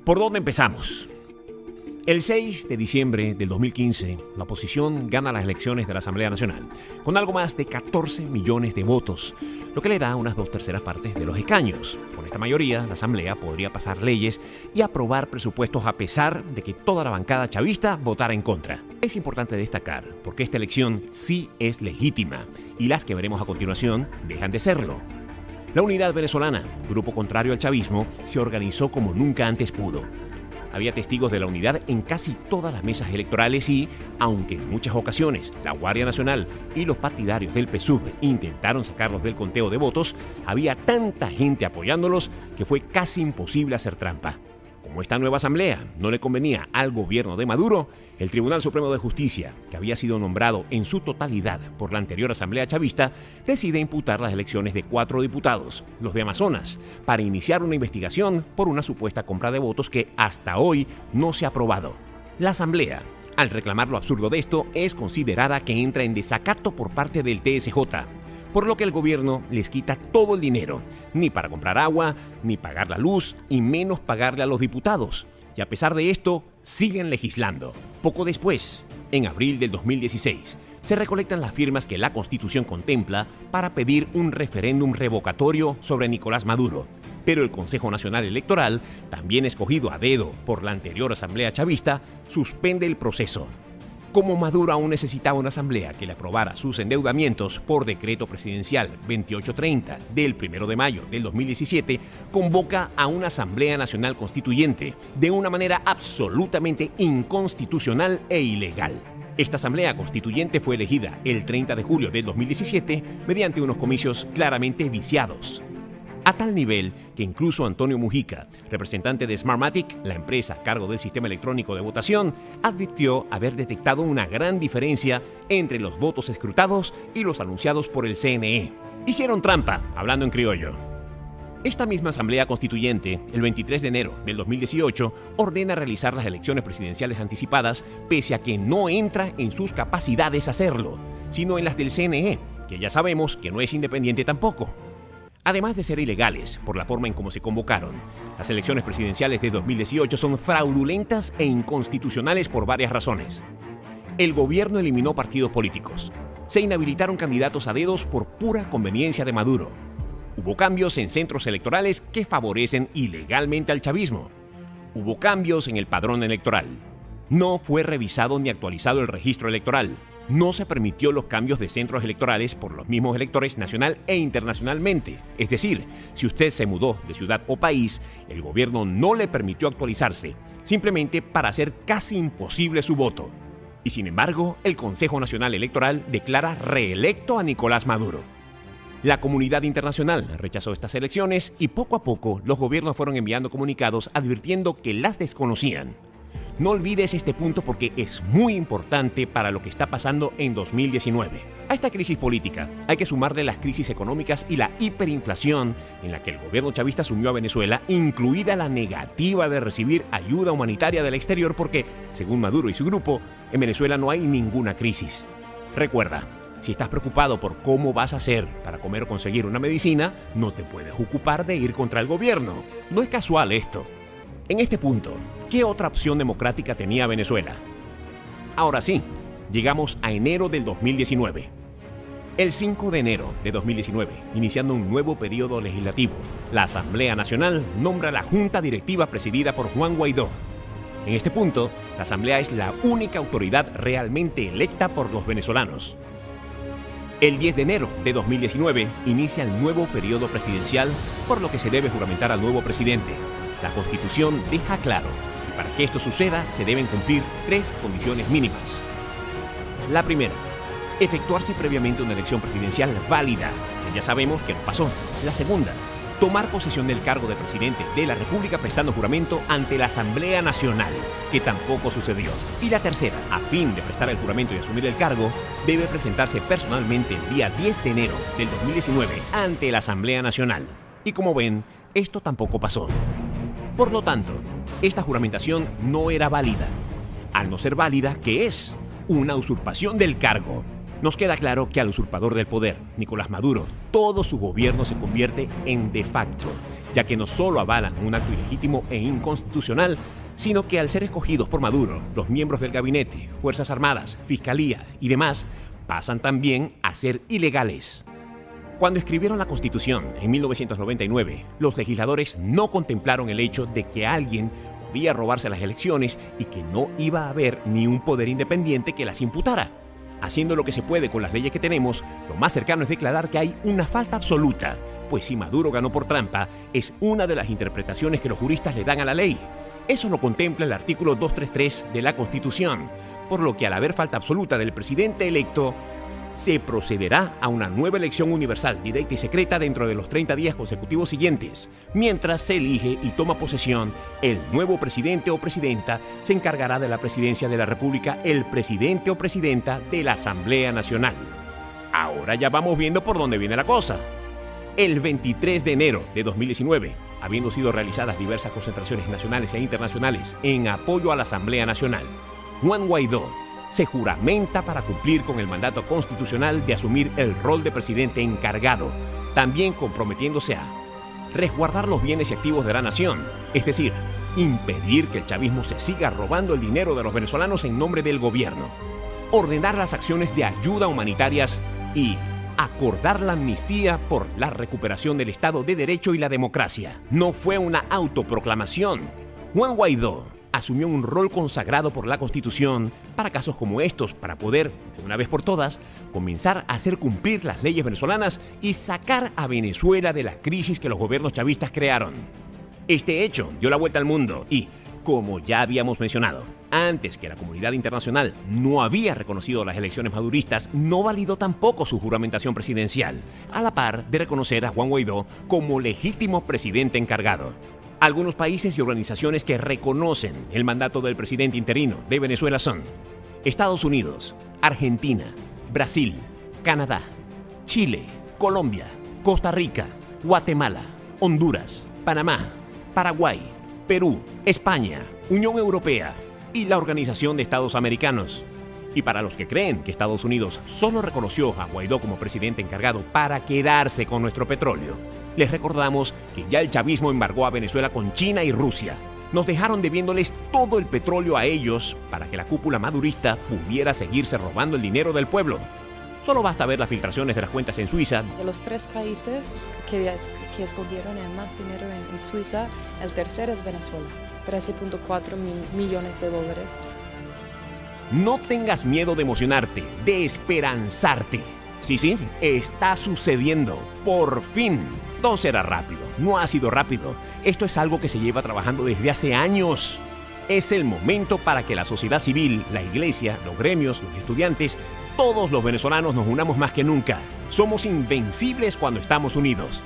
¿Por dónde empezamos? El 6 de diciembre del 2015, la oposición gana las elecciones de la Asamblea Nacional con algo más de 14 millones de votos, lo que le da unas 2/3 partes de los escaños. Con esta mayoría, la Asamblea podría pasar leyes y aprobar presupuestos a pesar de que toda la bancada chavista votara en contra. Es importante destacar porque esta elección sí es legítima y las que veremos a continuación dejan de serlo. La Unidad Venezolana, grupo contrario al chavismo, se organizó como nunca antes pudo. Había testigos de la unidad en casi todas las mesas electorales y, aunque en muchas ocasiones la Guardia Nacional y los partidarios del PSUV intentaron sacarlos del conteo de votos, había tanta gente apoyándolos que fue casi imposible hacer trampa. Como esta nueva asamblea no le convenía al gobierno de Maduro, el Tribunal Supremo de Justicia, que había sido nombrado en su totalidad por la anterior asamblea chavista, decide imputar las elecciones de 4 diputados, los de Amazonas, para iniciar una investigación por una supuesta compra de votos que hasta hoy no se ha aprobado. La asamblea, al reclamar lo absurdo de esto, es considerada que entra en desacato por parte del TSJ, por lo que el gobierno les quita todo el dinero, ni para comprar agua, ni pagar la luz, y menos pagarle a los diputados. Y a pesar de esto, siguen legislando. Poco después, en abril del 2016, se recolectan las firmas que la Constitución contempla para pedir un referéndum revocatorio sobre Nicolás Maduro. Pero el Consejo Nacional Electoral, también escogido a dedo por la anterior asamblea chavista, suspende el proceso. Como Maduro aún necesitaba una asamblea que le aprobara sus endeudamientos por decreto presidencial 2830 del 1 de mayo del 2017, convoca a una Asamblea Nacional Constituyente de una manera absolutamente inconstitucional e ilegal. Esta Asamblea Constituyente fue elegida el 30 de julio del 2017 mediante unos comicios claramente viciados. A tal nivel que incluso Antonio Mujica, representante de Smartmatic, la empresa a cargo del sistema electrónico de votación, advirtió haber detectado una gran diferencia entre los votos escrutados y los anunciados por el CNE. Hicieron trampa, hablando en criollo. Esta misma Asamblea Constituyente, el 23 de enero del 2018, ordena realizar las elecciones presidenciales anticipadas, pese a que no entra en sus capacidades hacerlo, sino en las del CNE, que ya sabemos que no es independiente tampoco. Además de ser ilegales por la forma en cómo se convocaron, las elecciones presidenciales de 2018 son fraudulentas e inconstitucionales por varias razones. El gobierno eliminó partidos políticos. Se inhabilitaron candidatos a dedos por pura conveniencia de Maduro. Hubo cambios en centros electorales que favorecen ilegalmente al chavismo. Hubo cambios en el padrón electoral. No fue revisado ni actualizado el registro electoral. No se permitió los cambios de centros electorales por los mismos electores nacional e internacionalmente. Es decir, si usted se mudó de ciudad o país, el gobierno no le permitió actualizarse, simplemente para hacer casi imposible su voto. Y sin embargo, el Consejo Nacional Electoral declara reelecto a Nicolás Maduro. La comunidad internacional rechazó estas elecciones y poco a poco los gobiernos fueron enviando comunicados advirtiendo que las desconocían. No olvides este punto porque es muy importante para lo que está pasando en 2019. A esta crisis política hay que sumarle las crisis económicas y la hiperinflación en la que el gobierno chavista sumió a Venezuela, incluida la negativa de recibir ayuda humanitaria del exterior porque, según Maduro y su grupo, en Venezuela no hay ninguna crisis. Recuerda, si estás preocupado por cómo vas a hacer para comer o conseguir una medicina, no te puedes ocupar de ir contra el gobierno. No es casual esto. En este punto, ¿qué otra opción democrática tenía Venezuela? Ahora sí, llegamos a enero del 2019. El 5 de enero de 2019, iniciando un nuevo periodo legislativo, la Asamblea Nacional nombra la Junta Directiva presidida por Juan Guaidó. En este punto, la Asamblea es la única autoridad realmente electa por los venezolanos. El 10 de enero de 2019 inicia el nuevo periodo presidencial, por lo que se debe juramentar al nuevo presidente. La Constitución deja claro que para que esto suceda se deben cumplir 3 condiciones mínimas. La primera, efectuarse previamente una elección presidencial válida, que ya sabemos que no pasó. La segunda, tomar posesión del cargo de presidente de la República prestando juramento ante la Asamblea Nacional, que tampoco sucedió. Y la tercera, a fin de prestar el juramento y asumir el cargo, debe presentarse personalmente el día 10 de enero del 2019 ante la Asamblea Nacional. Y como ven, esto tampoco pasó. Por lo tanto, esta juramentación no era válida. Al no ser válida, ¿qué es? Una usurpación del cargo. Nos queda claro que al usurpador del poder, Nicolás Maduro, todo su gobierno se convierte en de facto, ya que no solo avalan un acto ilegítimo e inconstitucional, sino que al ser escogidos por Maduro, los miembros del gabinete, Fuerzas Armadas, Fiscalía y demás pasan también a ser ilegales. Cuando escribieron la Constitución en 1999, los legisladores no contemplaron el hecho de que alguien podía robarse las elecciones y que no iba a haber ni un poder independiente que las imputara. Haciendo lo que se puede con las leyes que tenemos, lo más cercano es declarar que hay una falta absoluta, pues si Maduro ganó por trampa, es una de las interpretaciones que los juristas le dan a la ley. Eso lo contempla el artículo 233 de la Constitución, por lo que al haber falta absoluta del presidente electo, se procederá a una nueva elección universal, directa y secreta dentro de los 30 días consecutivos siguientes. Mientras se elige y toma posesión, el nuevo presidente o presidenta se encargará de la presidencia de la República el presidente o presidenta de la Asamblea Nacional. Ahora ya vamos viendo por dónde viene la cosa. El 23 de enero de 2019, habiendo sido realizadas diversas concentraciones nacionales e internacionales en apoyo a la Asamblea Nacional, Juan Guaidó se juramenta para cumplir con el mandato constitucional de asumir el rol de presidente encargado, también comprometiéndose a resguardar los bienes y activos de la nación, es decir, impedir que el chavismo se siga robando el dinero de los venezolanos en nombre del gobierno, ordenar las acciones de ayuda humanitarias y acordar la amnistía por la recuperación del Estado de Derecho y la democracia. No fue una autoproclamación. Juan Guaidó asumió un rol consagrado por la Constitución para casos como estos, para poder, de una vez por todas, comenzar a hacer cumplir las leyes venezolanas y sacar a Venezuela de la crisis que los gobiernos chavistas crearon. Este hecho dio la vuelta al mundo y, como ya habíamos mencionado, antes que la comunidad internacional no había reconocido las elecciones maduristas, no validó tampoco su juramentación presidencial, a la par de reconocer a Juan Guaidó como legítimo presidente encargado. Algunos países y organizaciones que reconocen el mandato del presidente interino de Venezuela son Estados Unidos, Argentina, Brasil, Canadá, Chile, Colombia, Costa Rica, Guatemala, Honduras, Panamá, Paraguay, Perú, España, Unión Europea y la Organización de Estados Americanos. Y para los que creen que Estados Unidos solo reconoció a Guaidó como presidente encargado para quedarse con nuestro petróleo, les recordamos que ya el chavismo embargó a Venezuela con China y Rusia. Nos dejaron debiéndoles todo el petróleo a ellos para que la cúpula madurista pudiera seguirse robando el dinero del pueblo. Solo basta ver las filtraciones de las cuentas en Suiza. De los 3 países que escondieron el más dinero en Suiza, el tercero es Venezuela, 13.4 millones de dólares. No tengas miedo de emocionarte, de esperanzarte. Sí, está sucediendo. Por fin. No será rápido, no ha sido rápido. Esto es algo que se lleva trabajando desde hace años. Es el momento para que la sociedad civil, la iglesia, los gremios, los estudiantes, todos los venezolanos nos unamos más que nunca. Somos invencibles cuando estamos unidos.